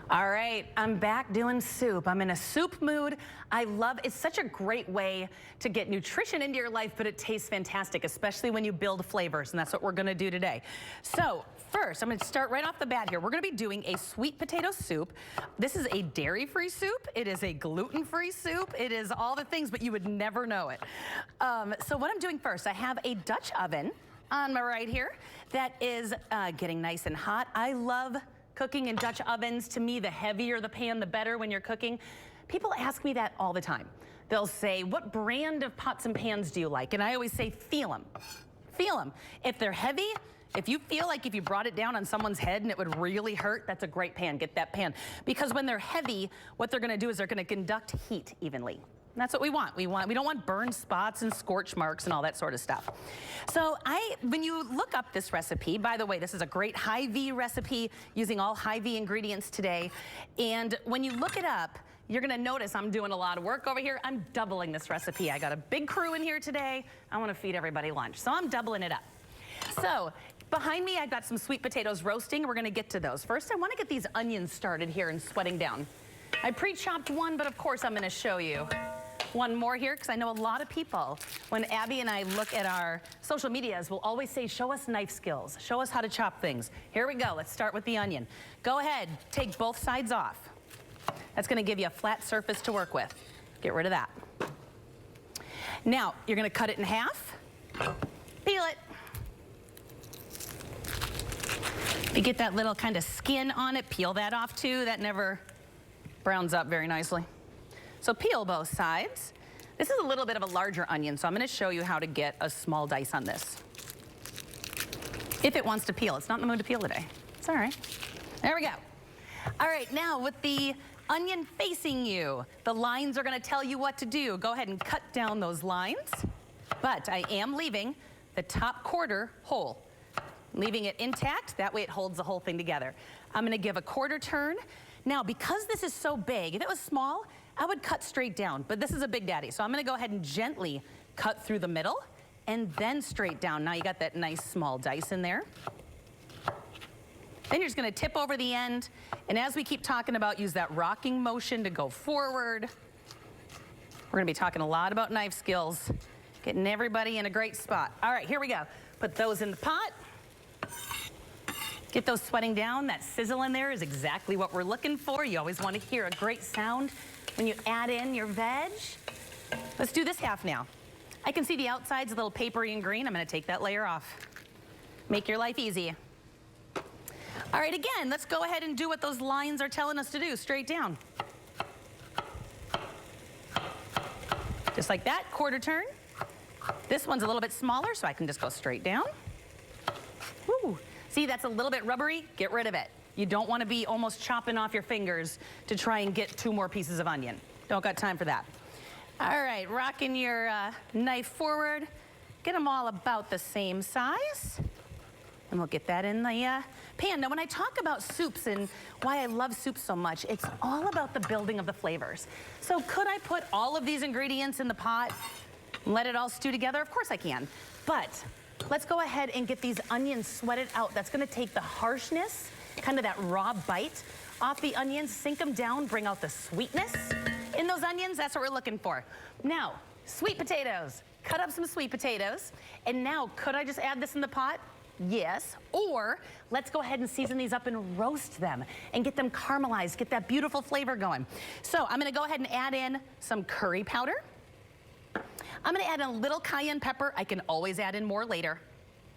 All right, I'm back doing soup. I'm in a soup mood. I love, it's such a great way to get nutrition into your life, but it tastes fantastic, especially when you build flavors, and that's what we're gonna do today. So first, I'm gonna start right off the bat here. We're gonna be doing a sweet potato soup. This is a dairy-free soup. It is a gluten-free soup. It is all the things, but you would never know it. So what I'm doing first, I have a Dutch oven on my right here that is getting nice and hot. I love cooking in Dutch ovens. To me, the heavier the pan, the better when you're cooking. People ask me that all the time. They'll say, what brand of pots and pans do you like? And I always say, feel them. Feel them. If they're heavy, if you feel like if you brought it down on someone's head and it would really hurt, that's a great pan. Get that pan. Because when they're heavy, what they're gonna do is they're gonna conduct heat evenly. And that's what we want. We don't want burned spots and scorch marks and all that sort of stuff. So when you look up this recipe, by the way, this is a great high-V recipe using all high-V ingredients today. And when you look it up, you're gonna notice I'm doing a lot of work over here. I'm doubling this recipe. I got a big crew in here today. I wanna feed everybody lunch, so I'm doubling it up. So behind me, I've got some sweet potatoes roasting. We're gonna get to those. First, I wanna get these onions started here and sweating down. I pre-chopped one, but of course I'm gonna show you one more here, because I know a lot of people, when Abby and I look at our social medias, will always say, show us knife skills, show us how to chop things. Here we go, let's start with the onion. Go ahead, take both sides off. That's gonna give you a flat surface to work with. Get rid of that. Now, you're gonna cut it in half, peel it. You get that little kind of skin on it, peel that off too. That never browns up very nicely. So peel both sides. This is a little bit of a larger onion, so I'm gonna show you how to get a small dice on this. If it wants to peel. It's not in the mood to peel today. It's all right. There we go. All right, now with the onion facing you, the lines are gonna tell you what to do. Go ahead and cut down those lines, but I am leaving the top quarter whole. Leaving it intact, that way it holds the whole thing together. I'm gonna give a quarter turn. Now, because this is so big, if it was small, I would cut straight down, but this is a big daddy, so I'm gonna go ahead and gently cut through the middle and then straight down. Now you got that nice small dice in there. Then you're just gonna tip over the end, and as we keep talking about, use that rocking motion to go forward. We're gonna be talking a lot about knife skills, getting everybody in a great spot. All right, here we go. Put those in the pot. Get those sweating down. That sizzle in there is exactly what we're looking for. You always want to hear a great sound when you add in your veg. Let's do this half now. I can see the outside's a little papery and green. I'm gonna take that layer off. Make your life easy. All right, again, let's go ahead and do what those lines are telling us to do, straight down. Just like that, quarter turn. This one's a little bit smaller, so I can just go straight down. Woo. See, that's a little bit rubbery, get rid of it. You don't want to be almost chopping off your fingers to try and get 2 more pieces of onion. Don't got time for that. All right, rocking your knife forward. Get them all about the same size. And we'll get that in the pan. Now, when I talk about soups and why I love soup so much, it's all about the building of the flavors. So could I put all of these ingredients in the pot and let it all stew together? Of course I can. But let's go ahead and get these onions sweated out. That's gonna take the harshness, kind of that raw bite off the onions, sink them down, bring out the sweetness in those onions. That's what we're looking for. Now, sweet potatoes. Cut up some sweet potatoes. And now, could I just add this in the pot? Yes. Or let's go ahead and season these up and roast them and get them caramelized, get that beautiful flavor going. So I'm gonna go ahead and add in some curry powder. I'm gonna add in a little cayenne pepper. I can always add in more later.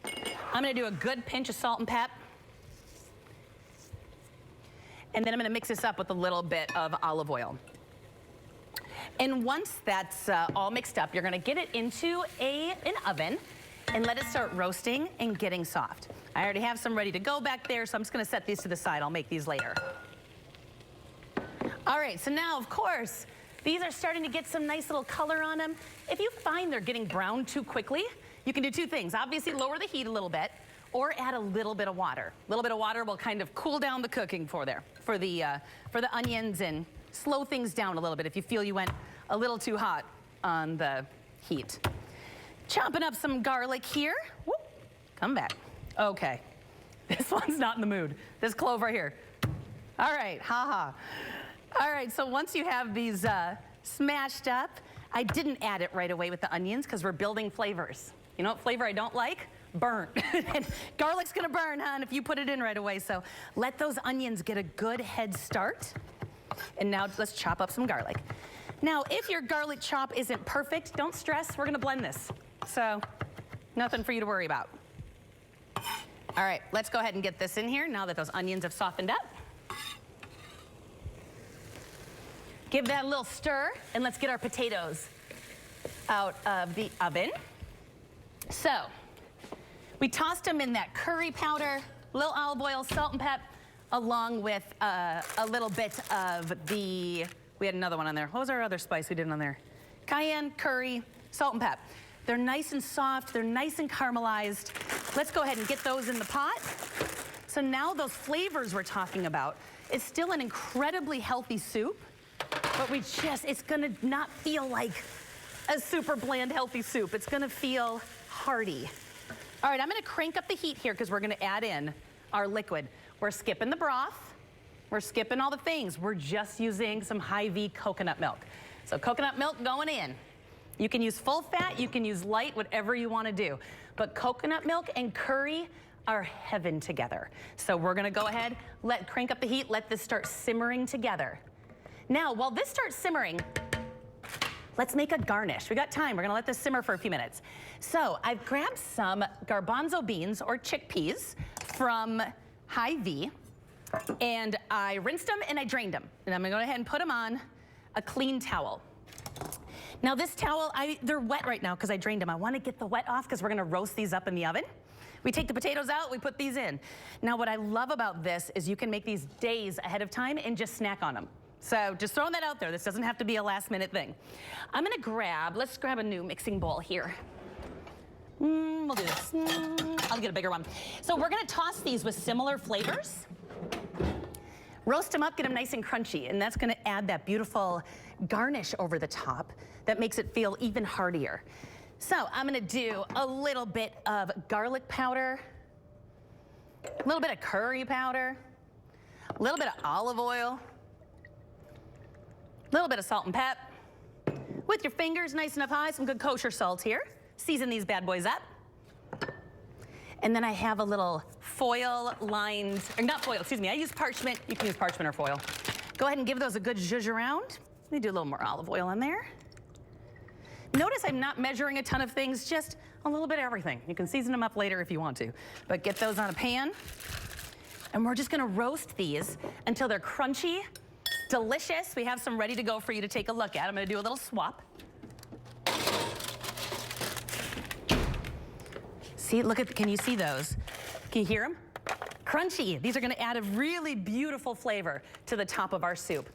I'm gonna do a good pinch of salt and pep. And then I'm gonna mix this up with a little bit of olive oil. And once that's all mixed up, you're gonna get it into an oven and let it start roasting and getting soft. I already have some ready to go back there, so I'm just gonna set these to the side. I'll make these later. All right, so now, of course, these are starting to get some nice little color on them. If you find they're getting brown too quickly, you can do 2 things. Obviously, lower the heat a little bit, or add a little bit of water. A little bit of water will kind of cool down the cooking for the onions and slow things down a little bit if you feel you went a little too hot on the heat. Chopping up some garlic here. Whoop, come back. Okay, this one's not in the mood. This clove right here. All right, haha. All right, so once you have these smashed up, I didn't add it right away with the onions because we're building flavors. You know what flavor I don't like? Burnt. And garlic's gonna burn, huh, if you put it in right away. So let those onions get a good head start. And now let's chop up some garlic. Now, if your garlic chop isn't perfect, don't stress, we're gonna blend this. So nothing for you to worry about. All right, let's go ahead and get this in here now that those onions have softened up. Give that a little stir, and let's get our potatoes out of the oven. So, we tossed them in that curry powder, a little olive oil, salt and pep, along with a little bit of we had another one on there. What was our other spice we did on there? Cayenne, curry, salt and pep. They're nice and soft, they're nice and caramelized. Let's go ahead and get those in the pot. So now those flavors we're talking about, it's still an incredibly healthy soup, but it's gonna not feel like a super bland, healthy soup. It's gonna feel hearty. All right, I'm gonna crank up the heat here because we're gonna add in our liquid. We're skipping the broth. We're skipping all the things. We're just using some high-V coconut milk. So coconut milk going in. You can use full fat, you can use light, whatever you wanna do. But coconut milk and curry are heaven together. So we're gonna go ahead, crank up the heat, let this start simmering together. Now, while this starts simmering, let's make a garnish. We got time, we're gonna let this simmer for a few minutes. So I've grabbed some garbanzo beans or chickpeas from Hy-Vee, and I rinsed them and I drained them. And I'm gonna go ahead and put them on a clean towel. Now this towel, they're wet right now because I drained them. I wanna get the wet off because we're gonna roast these up in the oven. We take the potatoes out, we put these in. Now what I love about this is you can make these days ahead of time and just snack on them. So just throwing that out there, this doesn't have to be a last minute thing. I'm gonna let's grab a new mixing bowl here. We'll do this. I'll get a bigger one. So we're gonna toss these with similar flavors. Roast them up, get them nice and crunchy, and that's gonna add that beautiful garnish over the top that makes it feel even heartier. So I'm gonna do a little bit of garlic powder, a little bit of curry powder, a little bit of olive oil, a little bit of salt and pep. With your fingers nice enough high, some good kosher salt here. Season these bad boys up. And then I have a little foil lined, or not foil, excuse me, I use parchment. You can use parchment or foil. Go ahead and give those a good zhuzh around. Let me do a little more olive oil on there. Notice I'm not measuring a ton of things, just a little bit of everything. You can season them up later if you want to, but get those on a pan. And we're just gonna roast these until they're crunchy, delicious. We have some ready to go for you to take a look at. I'm gonna do a little swap. See, can you see those? Can you hear them? Crunchy. These are gonna add a really beautiful flavor to the top of our soup.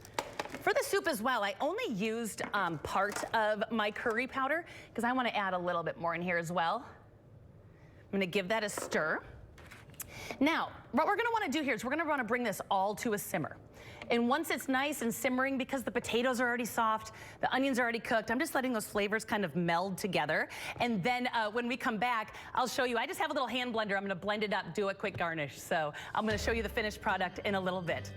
For the soup as well, I only used part of my curry powder because I wanna add a little bit more in here as well. I'm gonna give that a stir. Now, what we're gonna wanna do here is we're gonna wanna bring this all to a simmer. And once it's nice and simmering, because the potatoes are already soft, the onions are already cooked, I'm just letting those flavors kind of meld together. And then when we come back, I'll show you, I just have a little hand blender. I'm gonna blend it up, do a quick garnish. So I'm gonna show you the finished product in a little bit.